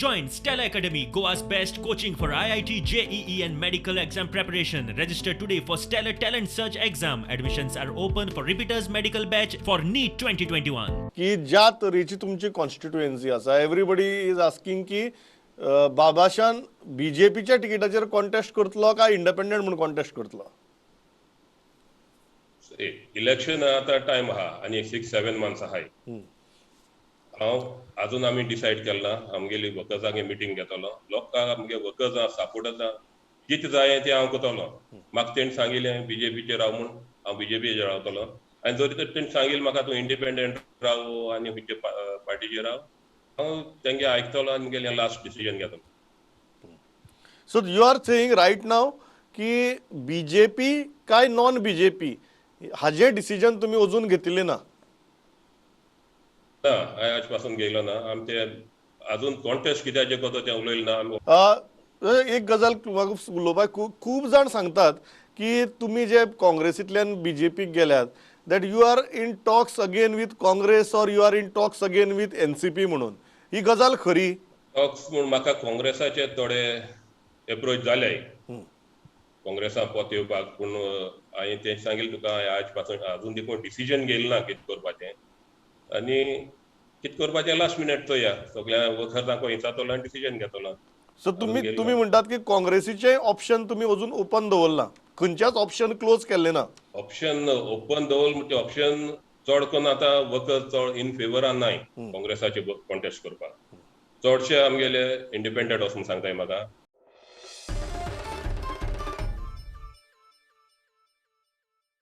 Join Stella Academy, Goa's best coaching for IIT, JEE, and medical exam preparation. Register today for Stellar Talent Search exam. Admissions are open for repeaters medical batch for NEET 2021. की ज्या तरेची तुमची constituency आसा everybody is asking की बाबाशान बीजेपीच्या तिकेटाचेर contest करतलो काय independent म्हणून contest करतलो? इलेक्शन आता टाइम आहा आणि 6-7 मंथ्स आहाय. हांव अजून आमी डिसायड केलना. आमगेली वर्कर्सांगे मिटींग घेतलो. लोकांक आमगे वर्कर्सां सपोर्ट आसा कितें जाय तें हांव करतलो. म्हाका तेणी सांगिल्लें बीजेपीचेर राव म्हूण हांव बीजेपीचेर रावतलो. आनी जर तर तेणी सांगिल्लें म्हाका तूं इंडिपेंडंट राव आनी खंयचे पार्टीचेर राव, हांव तेंगे आयकतलो आनी मुगेलें लास्ट डिसिजन घेतलो. So you are saying right now की बीजेपी काय नॉन बीजेपी हाजे डिसिजन तुम्ही अजून घेतिल्लें ना? ना, हांवें आज पासून गेलो ना. आमी ते अजून कॉन्टेस्ट कित्याचेर करता तें उलयलें ना. एक गजाल म्हाका उलोवपाक खूब जाण सांगतात की तुम्ही जे काँग्रेसींतल्यान बीजेपीक गेल्यात that you are in talks again with Congress or you are in talks again with NCP म्हणून. ही गजाल खरी? टॉक्स म्हूण म्हाका काँग्रेसाचे थोडे एप्रोच जाले काँग्रेसा पोत येवपाक, पूण हांवें तें सांगिल्लें तुका आज पासून अजून देखून डिसिजन घेयलें ना कितें करपाचें. आनी कितें करपाचें लास्ट मिनट चोया. सगळ्या वर्कर्सांक विचारतलो आनी डिसिजन घेतलो. सो तुम्ही म्हणटात की काँग्रेसीचे ऑप्शन तुम्ही अजून ओपन दवरला, खंयच्याच ऑप्शन क्लोज केल्ले ना? ऑप्शन ओपन दवरल म्हणजे ऑप्शन चड करून आतां वर्कर्स चड इन फेवरान नाय काँग्रेसाचे कॉन्टेस्ट करपाक. चडशे आमगेले इंडिपेंडंट वचून सांगताय म्हाका.